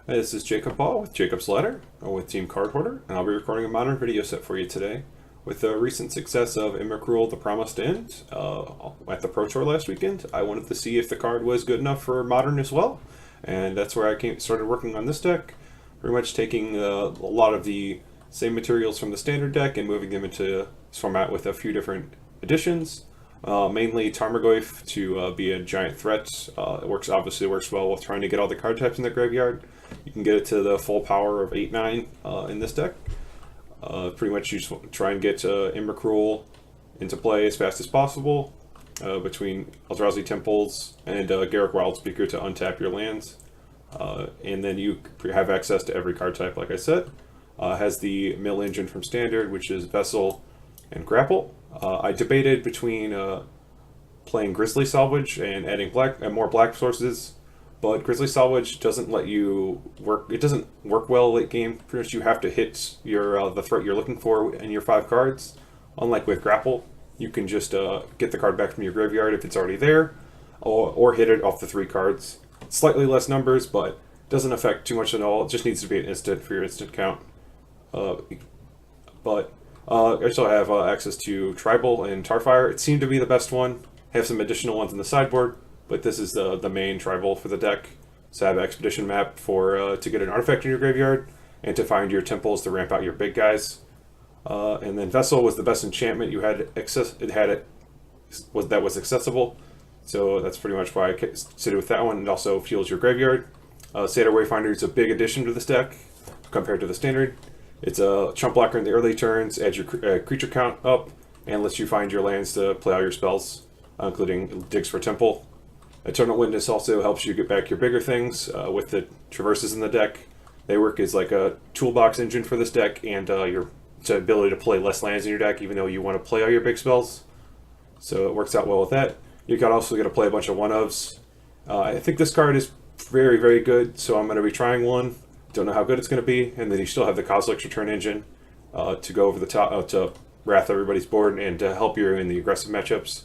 Hi, this is Jacob Ball with Jacob's Ladder with Team Cardhoarder, and I'll be recording a modern video set for you today. With the recent success of Emrakul, The Promised End, at the Pro Tour last weekend, I wanted to see if the card was good enough for modern as well, and that's where I started working on this deck, pretty much taking a lot of the same materials from the standard deck and moving them into this format with a few different additions. Mainly Tarmogoyf to be a giant threat. It obviously works well with trying to get all the card types in the graveyard. You can get it to the full power of 8/9 in this deck. Pretty much you just try and get Emrakul into play as fast as possible between Eldrazi Temples and Garruk Wildspeaker to untap your lands. And then you have access to every card type, like I said. Has the mill engine from Standard, which is Vessel and Grapple. I debated between playing Grizzly Salvage and adding more black sources, but Grizzly Salvage doesn't let you work. It doesn't work well late game. Pretty much you have to hit your the threat you're looking for in your 5 cards. Unlike with Grapple, you can just get the card back from your graveyard if it's already there, or hit it off the 3 cards. Slightly less numbers, but doesn't affect too much at all. It just needs to be an instant for your instant count. I also have access to Tribal and Tarfire. It seemed to be the best one. Have some additional ones in the sideboard, but this is the main Tribal for the deck. So I have Expedition Map for to get an artifact in your graveyard, and to find your temples to ramp out your big guys. And then Vessel was the best enchantment you had that was accessible. So that's pretty much why I sit with that one. It also fuels your graveyard. Satyr Wayfinder is a big addition to this deck compared to the standard. It's a chump blocker in the early turns, adds your creature count up, and lets you find your lands to play all your spells, including digs for temple. Eternal Witness also helps you get back your bigger things with the traverses in the deck. They work as like a toolbox engine for this deck, and your ability to play less lands in your deck, even though you want to play all your big spells. So it works out well with that. You can also get to play a bunch of one-ofs. I think this card is very, very good, so I'm going to be trying one. Don't know how good it's going to be, and then you still have the Kozilek's Return engine to go over the top to wrath everybody's board and to help you in the aggressive matchups.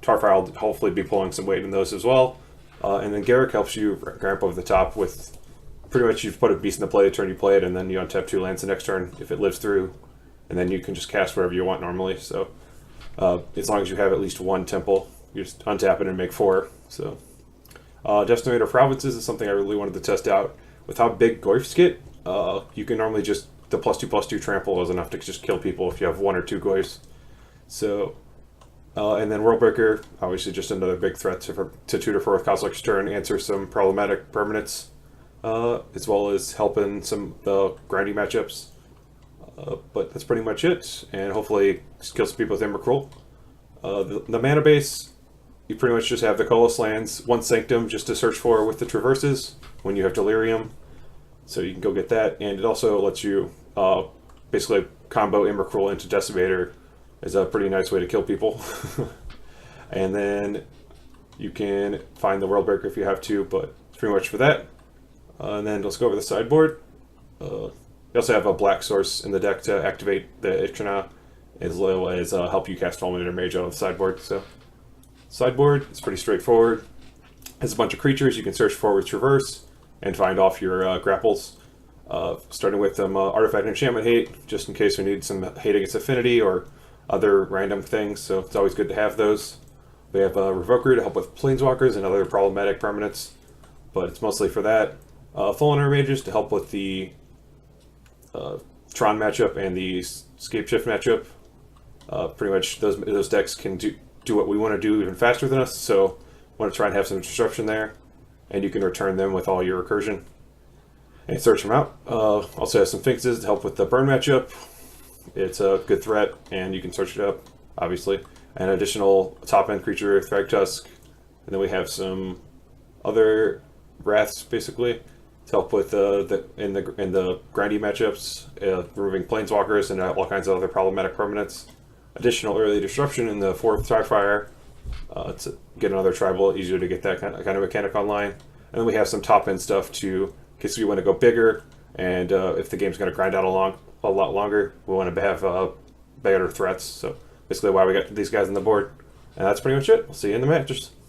Tarfire will hopefully be pulling some weight in those as well, and then Garruk helps you ramp over the top with pretty much you've put a beast in the play the turn you play it, and then you untap 2 lands the next turn if it lives through, and then you can just cast whatever you want normally. So as long as you have at least 1 temple, you just untap it and make 4. So Decimator of Provinces is something I really wanted to test out. With how big Goyfs get, you can normally just, the +2/+2 trample is enough to just kill people if you have 1 or 2 Goyfs. So, and then Worldbreaker, obviously just another big threat to tutor for with Kozilek's Turn, answer some problematic permanents, as well as helping some the grindy matchups. But that's pretty much it, and hopefully kill some people with Emrakul. The mana base, you pretty much just have the colorless lands, 1 Sanctum just to search for with the traverses when you have Delirium. So you can go get that, and it also lets you basically combo Emrakul into Decimator. Is a pretty nice way to kill people. And then you can find the Worldbreaker if you have to, but it's pretty much for that. And then let's go over the sideboard. You also have a black source in the deck to activate the Ichana, as well as help you cast Fulminator Mage out of the sideboard. So sideboard is pretty straightforward. Has a bunch of creatures you can search for with Traverse and find off your grapples. Starting with Artifact Enchantment Hate, just in case we need some hate against Affinity or other random things, so it's always good to have those. We have Revoker to help with Planeswalkers and other problematic permanents, but it's mostly for that. Fallen Mages to help with the Tron matchup and the Scapeshift matchup. Pretty much those decks can do what we want to do even faster than us, so want to try and have some disruption there, and you can return them with all your recursion and search them out. Also has some Finxes to help with the burn matchup. It's a good threat, and you can search it up, obviously. An additional top-end creature, Thragtusk, and then we have some other Wraths, basically, to help with in the grindy matchups, removing Planeswalkers and all kinds of other problematic permanents. Additional early disruption in the 4th Starfire to get another tribal, easier to get that kind of mechanic online. And then we have some top-end stuff to, in case we want to go bigger, and if the game's going to grind out a lot longer, we want to have better threats. So basically why we got these guys on the board. And that's pretty much it. We'll see you in the matches.